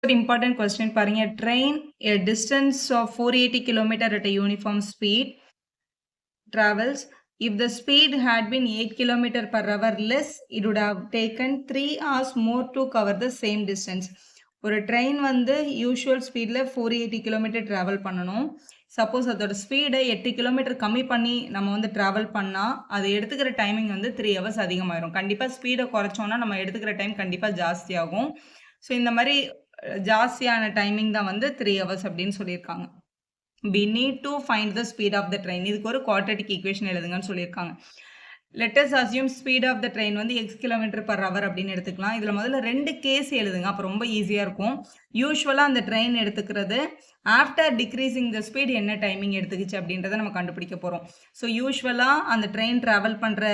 ஒரு important question பாருங்க. Train a distance of 480 km at a uniform speed travels. If the speed had been 8 km per hour less, it would have taken 3 hours more to cover the same distance. ஒரு train வந்து usual ஸ்பீடில் 480 kilometre travel பண்ணணும். Suppose அதோட ஸ்பீடை 8 kilometre கம்மி பண்ணி நம்ம வந்து ட்ராவல் பண்ணால் அது எடுத்துக்கிற டைமிங் வந்து 3 ஹவர்ஸ் அதிகமாயிரும். கண்டிப்பாக ஸ்பீடை குறைச்சோன்னா நம்ம எடுத்துக்கிற டைம் கண்டிப்பாக ஜாஸ்தியாகும். ஸோ இந்த மாதிரி ஜாஸ்தியான டைமிங் தான் வந்து 3 ஹவர்ஸ் அப்படின்னு சொல்லியிருக்காங்க. we need to find the speed of the train. இதுக்கு ஒரு quadratic equation எழுதுங்கன்னு சொல்லியிருக்காங்க. let us assume speed of the train வந்து x km per hour அப்படின்னு எடுத்துக்கலாம். இதில் முதல்ல 2 கேஸ் எழுதுங்க, அப்போ ரொம்ப ஈஸியாக இருக்கும். யூஸ்வலாக அந்த ட்ரெயின் எடுத்துக்கிறது ஆஃப்டர் டிக்ரீசிங் த ஸ்பீட் என்ன டைமிங் எடுத்துக்கிச்சு அப்படின்றத நம்ம கண்டுபிடிக்க போகிறோம். ஸோ யூஸ்வலாக அந்த ட்ரெயின் ட்ராவல் பண்ணுற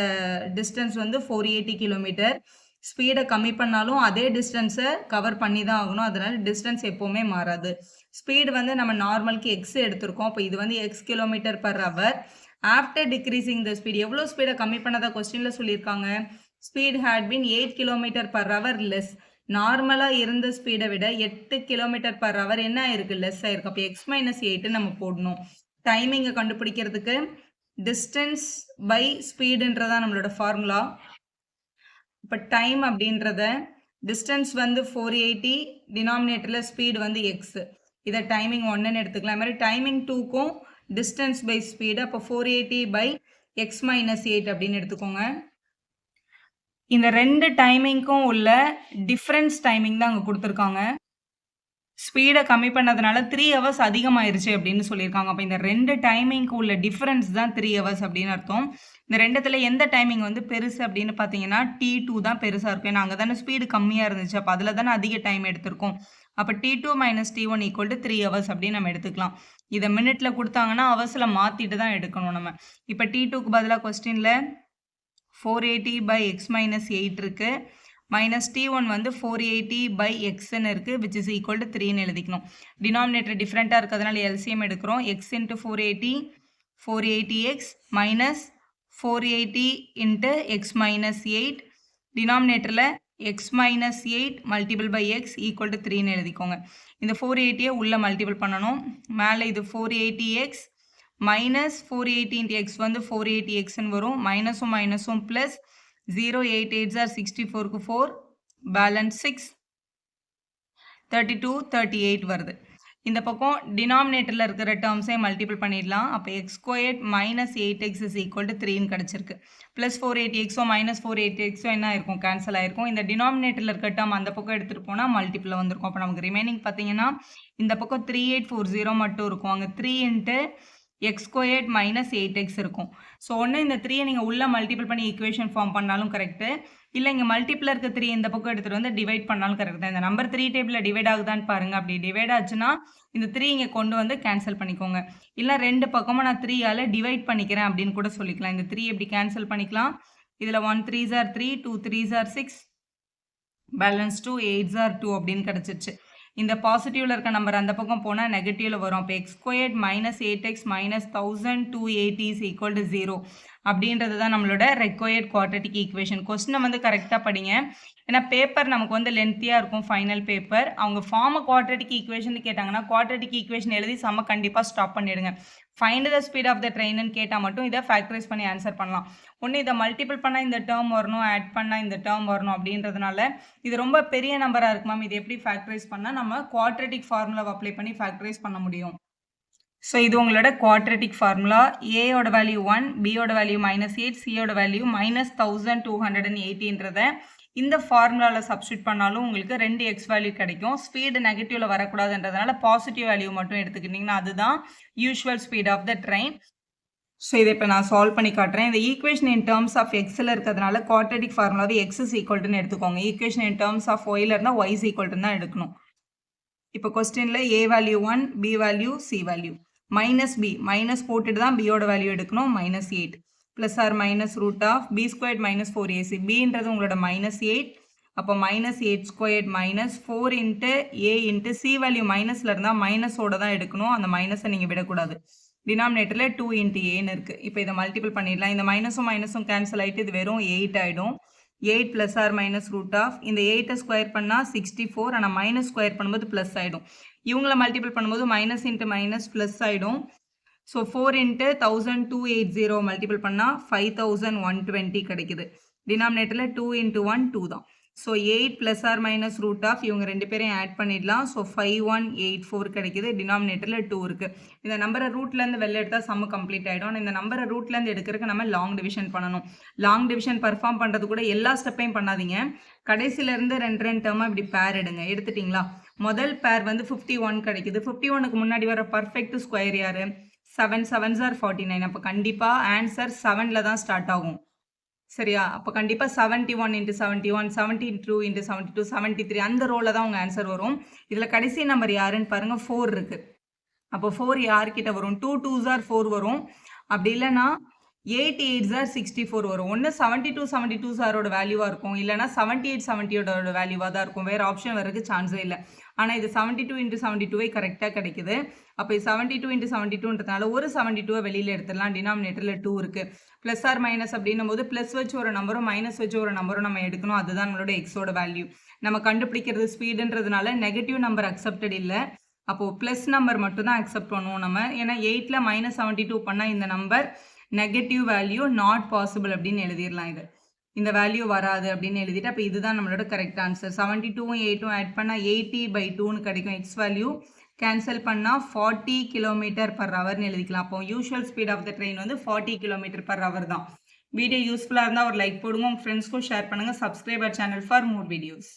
டிஸ்டன்ஸ் வந்து 480 கிலோமீட்டர். ஸ்பீடை கம்மி பண்ணாலும் அதே டிஸ்டன்ஸை கவர் பண்ணி தான் ஆகணும். அதனால் டிஸ்டன்ஸ் எப்போவுமே மாறாது. ஸ்பீடு வந்து நம்ம நார்மலுக்கு எக்ஸ் எடுத்திருக்கோம். இப்போ இது வந்து x kilometre per hour. After decreasing the speed எவ்வளோ ஸ்பீடை கம்மி பண்ணதா கொஸ்டினில் சொல்லியிருக்காங்க. Speed had been 8 kilometre per hour less. நார்மலாக இருந்த ஸ்பீடை விட 8 கிலோமீட்டர் பர் ஹவர் என்ன ஆயிருக்கு, லெஸ் ஆயிருக்கு. அப்போ எக்ஸ் மைனஸ் 8 நம்ம போடணும். டைமிங்கை கண்டுபிடிக்கிறதுக்கு டிஸ்டன்ஸ் பை ஸ்பீடுன்றதான் நம்மளோட ஃபார்முலா. இப்போ டைம் அப்படின்றத டிஸ்டன்ஸ் வந்து 480, டினாமினேட்டரில் ஸ்பீடு வந்து எக்ஸ். இதை டைமிங் 1ன்னு எடுத்துக்கலாம். மாதிரி டைமிங் 2க்கும் டிஸ்டன்ஸ் பை ஸ்பீடு, அப்போ 480 பை எக்ஸ் மைனஸ் 8 அப்படின்னு எடுத்துக்கோங்க. இந்த 2 டைமிங்க்கும் உள்ள டிஃப்ரென்ஸ் டைமிங் தான் அங்கே கொடுத்துருக்காங்க. ஸ்பீடை கம்மி பண்ணதுனால 3 ஹவர்ஸ் அதிகமாயிருச்சு அப்படின்னு சொல்லியிருக்காங்க. அப்போ இந்த 2 டைமிங்க்கு உள்ள டிஃப்ரென்ஸ் தான் 3 ஹவர்ஸ் அப்படின்னு அர்த்தம். இந்த ரெண்டுத்துல எந்த டைமிங் வந்து பெருசு அப்படின்னு பார்த்தீங்கன்னா T2 தான் பெருசாக இருக்கும். ஏன்னா அங்கே தானே ஸ்பீடு கம்மியாக இருந்துச்சு, அப்போ அதில் தானே அதிக டைம் எடுத்திருக்கோம். அப்போ T2 minus T1 equal to 3 hours அப்படின்னு நம்ம எடுத்துக்கலாம். இதை மினிட்ல கொடுத்தாங்கன்னா ஹவர்ஸில் மாற்றிட்டு தான் எடுக்கணும் நம்ம. இப்போ T2க்கு பதிலாக கொஸ்டினில் 480 பை எக்ஸ் மைனஸ் 8 இருக்குது. மைனஸ் T1 வந்து 480 பை எக்ஸ்ன்னு இருக்குது, விச் இஸ் ஈக்குவல் டு 3ன்னு எழுதிக்கணும். டினாமினேட்டர் டிஃப்ரெண்ட்டாக இருக்கிறதுனால எல்சிஎம் எடுக்கிறோம். X into 480x minus 480 into x minus 8. டினாமினேட்டரில் x minus 8 multiple by x equal to 3ன்னு எழுதிக்கோங்க. இந்த 480 உள்ளே மல்டிபிள் பண்ணணும். மேலே இது 480x மைனஸ் 480 இன்ட்டு எக்ஸ் வந்து 480xன்னு வரும். மைனஸும் மைனஸும் ப்ளஸ் 0 8 8s are 64க்கு 4 பேலன்ஸ் 6 32 38 வருது. இந்த பக்கம் டினாமினேட்டரில் இருக்கிற டேர்ம்ஸை மல்டிபிள் பண்ணிடலாம். அப்போ x squared minus 8x is equal to 3ன்னு கிடச்சிருக்கு. ப்ளஸ் 480xோ மைனஸ் 480xோ என்ன ஆயிருக்கும், கேன்சல் ஆயிருக்கும். இந்த டினாமினேட்டரில் இருக்க டேர்ம் அந்த பக்கம் எடுத்துகிட்டு போனால் மல்டிப்பிளில் வந்திருக்கும். அப்போ நமக்கு ரிமைனிங் பார்த்தீங்கன்னா இந்த பக்கம் 3840 மட்டும் இருக்கும். அங்கே 3 into X squared minus 8x இருக்கும். ஸோ ஒன்று இந்த 3யை நீங்கள் உள்ளே மல்டிபிள் பண்ணி ஈக்குவேஷன் ஃபார்ம் பண்ணாலும் கரெக்டு, இல்லை இங்கே மல்டிப்பிள் இருக்க 3 இந்த பக்கம் எடுத்துகிட்டு வந்து டிவைட் பண்ணாலும் கரெக்ட் தான். இந்த நம்பர் 3 டேபிளில் டிவைட் ஆகுதான்னு பாருங்கள். அப்படி டிவைட் ஆச்சுன்னா இந்த 3 இங்கே கொண்டு வந்து கேன்சல் பண்ணிக்கோங்க. இல்லை 2 பக்கமும் நான் 3ஆல் டிவைட் பண்ணிக்கிறேன் அப்படின்னு கூட சொல்லிக்கலாம். இந்த 3 எப்படி கேன்சல் பண்ணிக்கலாம். இதில் 1 3s are 3, 2 3s are 6, balance 2 8s are 2 அப்படின்னு கிடச்சிருச்சு. இந்த பாசிட்டிவில் இருக்க நம்பர் அந்த பக்கம் போனால் நெகட்டிவில் வரும். அப்போ x squared minus 8x minus 1280 is equal to 0 அப்படின்றது தான் நம்மளோட ரெக்வயர்ட் குவாட்ரட்டிக் ஈக்குவேஷன். கொஸ்டினை வந்து கரெக்டாக படிங்க, ஏன்னா பேப்பர் நமக்கு வந்து லென்த்தியாக இருக்கும். ஃபைனல் பேப்பர் அவங்க ஃபார்ம் குவாட்ரட்டிக் ஈக்குவேஷன் கேட்டாங்கன்னா குவாட்ரட்டிக் ஈக்குவேஷன் எழுதி செம்ம கண்டிப்பாக ஸ்டாப் பண்ணிடுங்க. Find the speed of the ட்ரெயின்னு கேட்டால் மட்டும் இதை ஃபேக்டரைஸ் பண்ணி ஆன்சர் பண்ணலாம். ஒன்று இதை மல்டிபிள் பண்ணால் இந்த டேர்ம் வரணும், ஆட் பண்ணால் இந்த டேர்ம் வரணும் அப்படின்றதுனால இது ரொம்ப பெரிய நம்பராக இருக்கு மேம், இது எப்படி ஃபேக்டரைஸ் பண்ணால் நம்ம குவாட்ரட்டிக் ஃபார்முலாவை அப்ளை பண்ணி ஃபேக்டரைஸ் பண்ண முடியும். ஸோ இது உங்களோட குவாட்ரட்டிக் ஃபார்முலா. ஏயோட வேல்யூ 1, பியோட வேல்யூ மைனஸ் 8, சியோட வேல்யூ மைனஸ் 1280ன்றதை இந்த ஃபார்முலாவில் சப்ஸ்டியூட் பண்ணாலும் உங்களுக்கு 2 எக்ஸ் வேல்யூ கிடைக்கும். ஸ்பீடு நெகட்டிவில் வரக்கூடாதுன்றதுனால பாசிட்டிவ் வேல்யூ மட்டும் எடுத்துக்கிட்டிங்கன்னா அதுதான் usual speed of the train. So இதை இப்போ நான் சால்வ் பண்ணி காட்டுறேன். இந்த ஈக்குவேஷன் இன் டேர்ம்ஸ் ஆஃப் எக்ஸில் இருக்கிறதுனால குவாட்ரட்டிக் ஃபார்முலாவை எக்ஸ் இஸ் ஈக்குவல்ட்டுன்னு எடுத்துக்கோங்க. ஈக்குவேஷன் இன் டேர்ம்ஸ் ஆஃப் ஒயில் இருந்தால் ஒய் இஸ் ஈக்குவல்ட்டுன்னு தான் எடுக்கணும். இப்போ கொஸ்டினில் A value 1, B value, C value. Minus B minus போட்டுட்டு தான் பியோட வேல்யூ எடுக்கணும். Minus 8 plus or minus root of B squared minus 4ac. பின்றது உங்களோட மைனஸ் 8. அப்போ minus 8 squared minus 4 into A into C value மைனஸில் இருந்தால் மைனஸோட தான் எடுக்கணும். அந்த மைனஸை நீங்கள் விடக்கூடாது. டினாமினேட்டரில் 2 இன்ட்டு ஏன்னு இருக்குது. இப்போ இதை மல்டிபிள் பண்ணிடலாம். இந்த மைனஸும் மைனஸும் கேன்சல் ஆகிட்டு இது வெறும் 8 ஆகிடும். 8 plus or minus root of இந்த 8 ஸ்கொயர் பண்ணால் 64. ஆனால் மைனஸ் ஸ்கொயர் பண்ணும்போது ப்ளஸ் ஆகிடும். இவங்களை மல்டிபிள் பண்ணும்போது மைனஸ் இன்ட்டு மைனஸ் ப்ளஸ் ஆகிடும். ஸோ 4 இன்ட்டு 1280 மல்டிபிள் பண்ணால் 5120 கிடைக்குது. டினாமினேட்டரில் 2 இன்ட்டு 1 2 தான். So 8 plus or minus root of இவங்க ரெண்டு பேரையும் ஆட் பண்ணிடலாம். ஸோ 5184 கிடைக்குது. டினாமினேட்டரில் 2 இருக்குது. இந்த நம்பரை ரூட்லேருந்து வெளில எடுத்தால் சம்மு கம்ப்ளீட் ஆகிடும். ஆனால் இந்த நம்பரை ரூட்லேருந்து எடுக்கிறதுக்கு நம்ம லாங் டிவிஷன் பண்ணணும். லாங் டிவிஷன் பர்ஃபார்ம் பண்ணுறது கூட எல்லா ஸ்டெப்பையும் பண்ணாதீங்க. கடைசியிலேருந்து ரெண்டு டேர்மாக இப்படி பேர் எடுங்க. எடுத்துட்டிங்களா? முதல் பேர் வந்து 51 கிடைக்குது. 51க்கு முன்னாடி வர பர்ஃபெக்ட் ஸ்கொயர் யார்? 7 7s are 49. அப்போ கண்டிப்பாக ஆன்சர் 7ல் தான் ஸ்டார்ட் ஆகும். சரியா? அப்போ கண்டிப்பாக 71 இன்ட்டு 71 72 இன்ட்டு 72 73 அந்த ரோவில் தான் உங்கள் ஆன்சர் வரும். இதில் கடைசி நம்பர் யாருன்னு பாருங்கள், 4 இருக்குது. அப்போ 4 யார்கிட்ட வரும்? 2 2s are 4 வரும். அப்படி இல்லைன்னா 8 8s are 64 வரும். ஒன்று 72 72s ஆரோட வேல்யூவாக இருக்கும், இல்லைனா 78 70யோட வேல்யூவாக தான் இருக்கும். வேறு ஆப்ஷன் வரதுக்கு சான்ஸே இல்லை. ஆனால் இது 72 இன்ட்டு 72 கரெக்டாக கிடைக்குது. அப்போ 72 இன்ட்டு 72ன்றதுனால ஒரு 72 வெளியில் எடுத்துடலாம். டினாமினேட்டரில் 2 இருக்குது. ப்ளஸ் ஆர் மைனஸ் அப்படின்னும் போது ப்ளஸ் வச்சு ஒரு நம்பரும் மைனஸ் வச்சு ஒரு நம்பரும் நம்ம எடுக்கணும். அதுதான் நம்மளோட எக்ஸோட வேல்யூ. நம்ம கண்டுபிடிக்கிறது ஸ்பீடுன்றதுனால நெகட்டிவ் நம்பர் அக்செப்டட் இல்லை. அப்போது ப்ளஸ் நம்பர் மட்டும் தான் அக்செப்ட் பண்ணுவோம் நம்ம. ஏன்னா 8ல் மைனஸ் 72 பண்ணால் இந்த number negative value, not possible அப்படின்னு எழுதிடலாம். இது இந்த வேல்யூ வராது அப்படின்னு எழுதிட்டு அப்போ இதுதான் நம்மளோட கரெக்ட் ஆன்சர். 72ம் 8ம் ஆட் பண்ணால் 80/2ன்னு கிடைக்கும். எக்ஸ் வேல்யூ கேன்சல் பண்ணால் 40 km/hன்னு எழுதிக்கலாம். அப்போ usual speed of the train வந்து 40 km/h தான். வீடியோ யூஸ்ஃபுல்லாக இருந்தால் ஒரு லைக் போடுங்க. உங்கள் ஃப்ரெண்ட்ஸ்க்கும் ஷேர் பண்ணுங்கள். Subscriber channel for more videos.